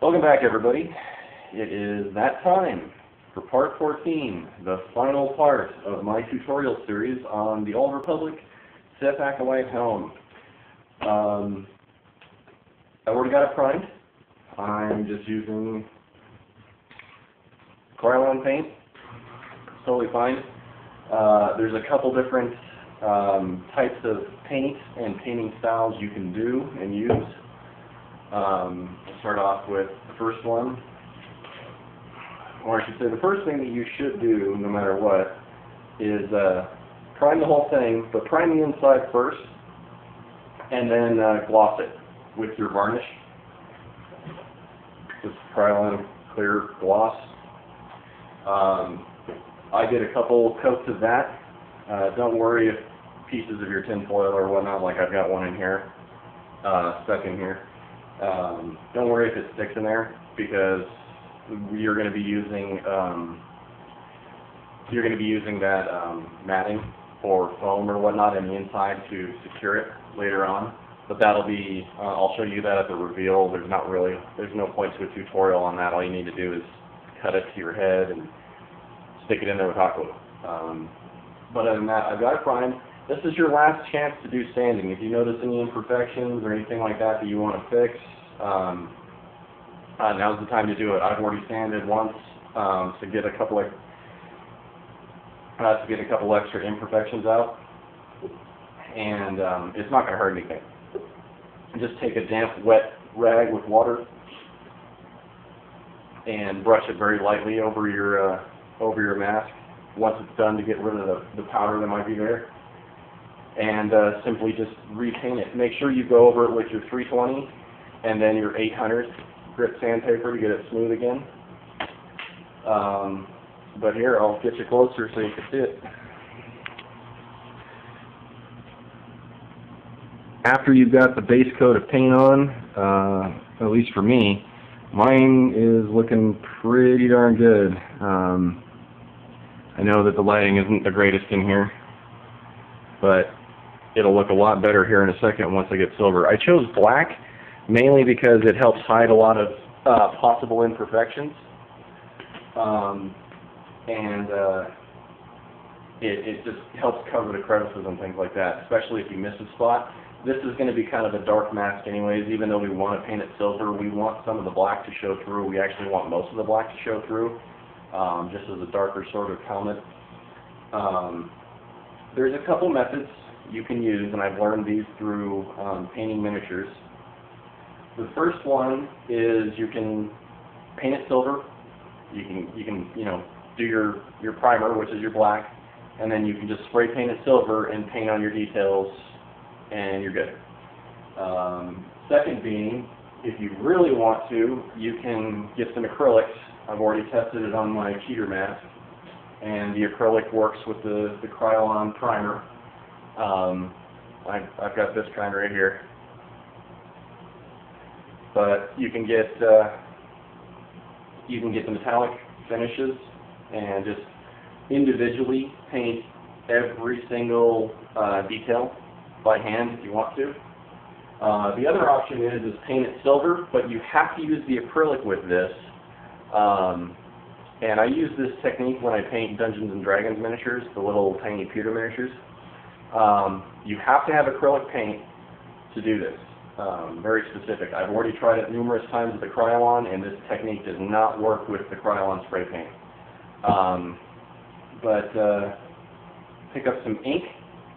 Welcome back, everybody. It is that time for part 14, the final part of my tutorial series on the Old Republic Sith Acolyte helm. I've already got it primed. I'm just using Krylon paint. It's totally fine. There's a couple different types of paint and painting styles you can do and use. I'll start off with the first one, or I should say the first thing that you should do, no matter what, is prime the whole thing, but prime the inside first, and then gloss it with your varnish. This Krylon clear gloss. I did a couple coats of that. Don't worry if pieces of your tin foil or whatnot, like I've got one in here, stuck in here. Don't worry if it sticks in there, because you're going to be using that matting or foam or whatnot in the inside to secure it later on. But that'll be I'll show you that at the reveal. There's no point to a tutorial on that. All you need to do is cut it to your head and stick it in there with hot glue. But other than that, I've got it primed. This is your last chance to do sanding. If you notice any imperfections or anything like that that you want to fix, now's the time to do it. I've already sanded once to get a couple extra imperfections out, and it's not going to hurt anything. Just take a damp, wet rag with water and brush it very lightly over your mask once it's done, to get rid of the powder that might be there. And simply just repaint it. Make sure you go over it with your 320 and then your 800 grit sandpaper to get it smooth again. But here, I'll get you closer so you can see it. After you've got the base coat of paint on, at least for me, mine is looking pretty darn good. I know that the lighting isn't the greatest in here, but it'll look a lot better here in a second once I get silver. I chose black mainly because it helps hide a lot of possible imperfections, and it just helps cover the crevices and things like that, especially if you miss a spot. This is going to be kind of a dark mask anyways. Even though we want to paint it silver, we want some of the black to show through. We actually want most of the black to show through, just as a darker sort of helmet. There's a couple methods you can use, and I've learned these through painting miniatures. The first one is you can paint it silver. You can do your primer, which is your black, and then you can just spray paint it silver and paint on your details, and you're good. Second being, if you really want to, you can get some acrylics. I've already tested it on my cheater mask, and the acrylic works with the Krylon primer. I've got this kind right here, but you can get the metallic finishes and just individually paint every single detail by hand if you want to. The other option is paint it silver, but you have to use the acrylic with this. And I use this technique when I paint Dungeons and Dragons miniatures, the little tiny pewter miniatures. You have to have acrylic paint to do this. Very specific. I've already tried it numerous times with the Krylon, and this technique does not work with the Krylon spray paint. Pick up some ink.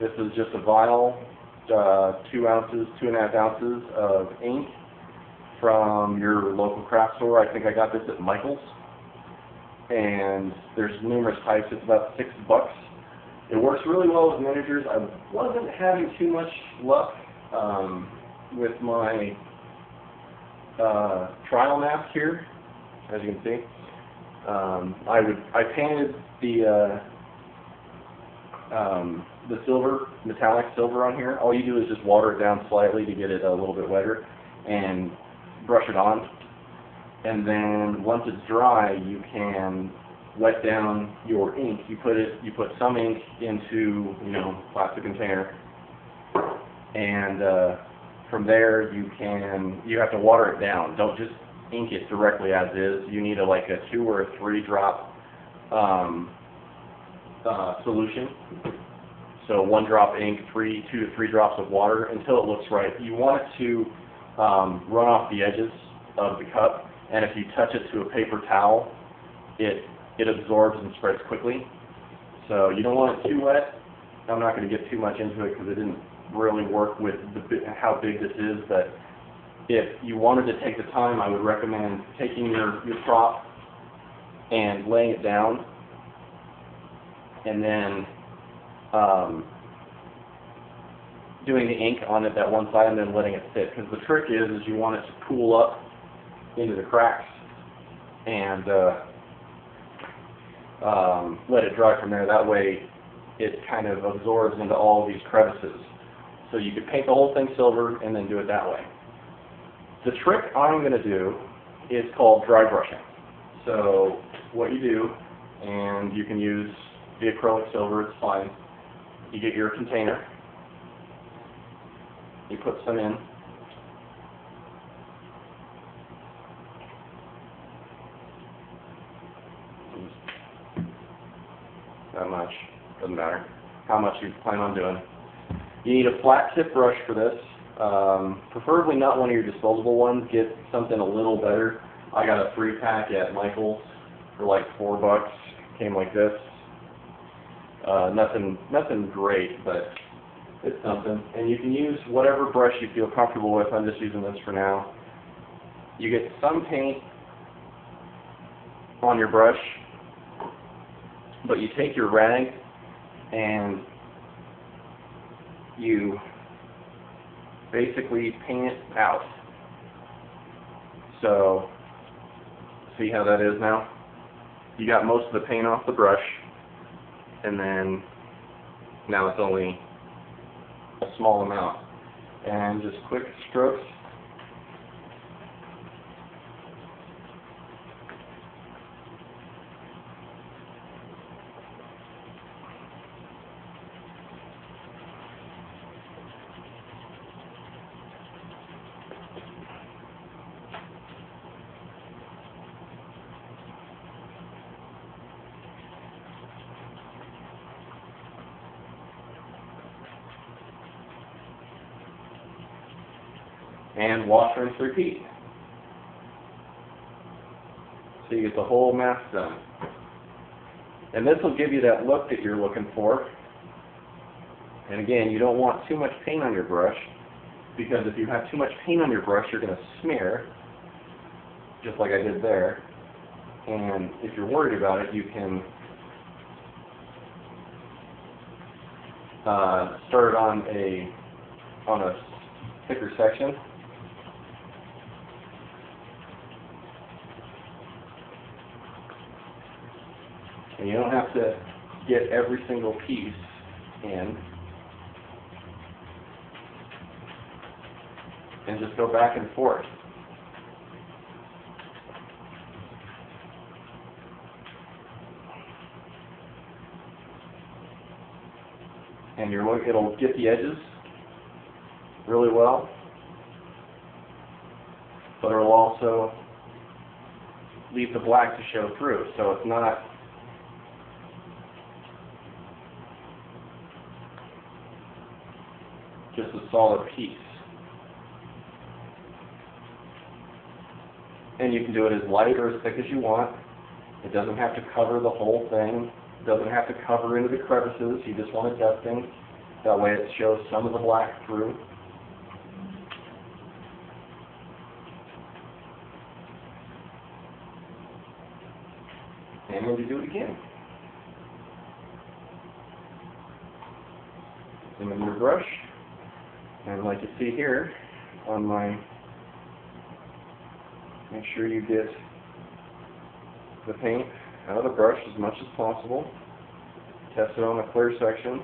This is just a vial, 2.5 ounces of ink from your local craft store. I think I got this at Michael's. And there's numerous types. It's about $6. It works really well with miniatures. I wasn't having too much luck with my trial mask here, as you can see. I painted the silver, metallic silver on here. All you do is just water it down slightly to get it a little bit wetter and brush it on. And then once it's dry, you can wet down your ink. You put some ink into plastic container, and from there you have to water it down. Don't just ink it directly as is. You need like a 2 or a 3 drop solution. So 1 drop ink, 2 to 3 drops of water until it looks right. You want it to run off the edges of the cup, and if you touch it to a paper towel, it absorbs and spreads quickly. So you don't want it too wet. I'm not going to get too much into it because it didn't really work with how big this is, but if you wanted to take the time, I would recommend taking your prop and laying it down, and then doing the ink on it that one side and then letting it sit. Because the trick is you want it to pool up into the cracks and let it dry from there. That way it kind of absorbs into all of these crevices. So you could paint the whole thing silver and then do it that way. The trick I'm going to do is called dry brushing. So what you do, and you can use the acrylic silver, it's fine. You get your container, you put some in, that much, doesn't matter how much you plan on doing. You need a flat tip brush for this, preferably not one of your disposable ones. Get something a little better. I got a 3-pack at Michael's for like $4, came like this. Nothing great, but it's something. And you can use whatever brush you feel comfortable with. I'm just using this for now. You get some paint on your brush, but you take your rag and you basically paint it out. So, see how that is now? You got most of the paint off the brush, and then now it's only a small amount. And just quick strokes. And wash, rinse, repeat. So you get the whole mask done. And this will give you that look that you're looking for. And again, you don't want too much paint on your brush, because if you have too much paint on your brush, you're going to smear, just like I did there. And if you're worried about it, you can start it on a thicker section. And you don't have to get every single piece in. And just go back and forth. And it'll get the edges really well, but it'll also leave the black to show through, so it's not just a solid piece. And you can do it as light or as thick as you want. It doesn't have to cover the whole thing. It doesn't have to cover into the crevices. You just want it dusting. That way it shows some of the black through. And then you do it again. And then your brush. And like you see here on my, make sure you get the paint out of the brush as much as possible. Test it on the clear section.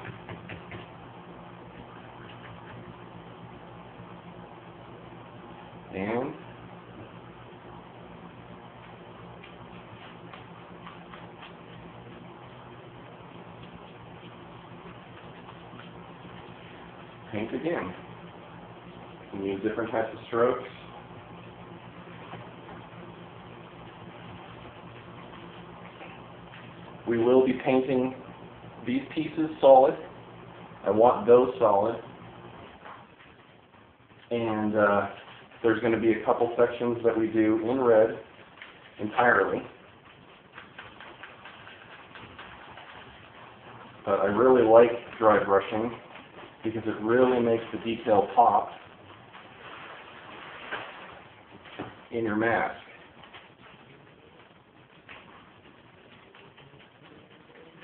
And paint again. You can use different types of strokes. We will be painting these pieces solid. I want those solid. And there's going to be a couple sections that we do in red entirely. But I really like dry brushing because it really makes the detail pop in your mask.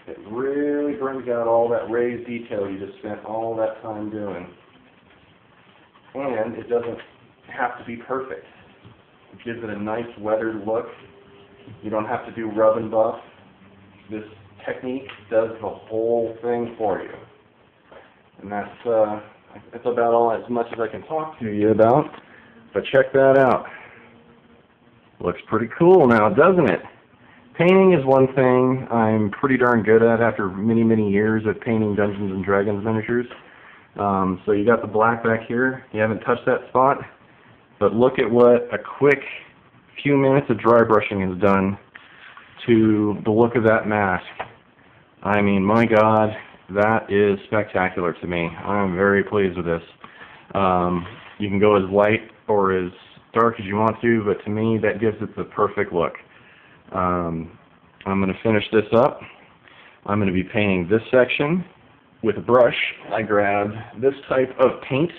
It really brings out all that raised detail you just spent all that time doing. And it doesn't have to be perfect. It gives it a nice weathered look. You don't have to do rub and buff. This technique does the whole thing for you. And that's about all as much as I can talk to you about. But check that out. Looks pretty cool now, doesn't it? Painting is one thing I'm pretty darn good at after many, many years of painting Dungeons and Dragons miniatures. So you got the black back here. You haven't touched that spot. But look at what a quick few minutes of dry brushing has done to the look of that mask. I mean, my God, that is spectacular to me. I'm very pleased with this. You can go as light or as dark as you want to, but to me that gives it the perfect look. I'm going to finish this up. I'm going to be painting this section with a brush. I grabbed this type of paint.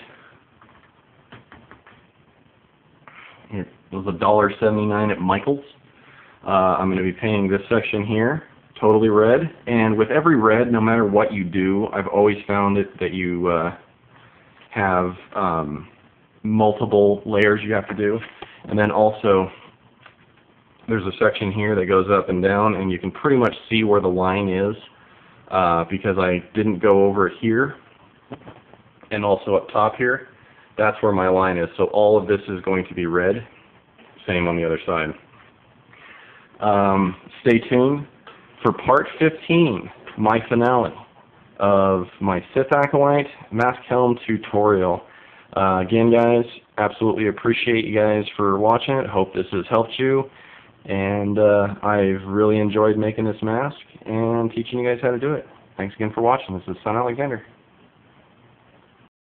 It was $1.79 at Michael's. I'm going to be painting this section here totally red, and with every red, no matter what you do, I've always found it that you have multiple layers you have to do. And then also there's a section here that goes up and down, and you can pretty much see where the line is because I didn't go over it here, and also up top here. That's where my line is. So all of this is going to be red. Same on the other side. Stay tuned for part 15, my finale of my Sith Acolyte Mask Helm tutorial. Again, guys, absolutely appreciate you guys for watching it. Hope this has helped you. And I've really enjoyed making this mask and teaching you guys how to do it. Thanks again for watching. This is Son Alexander.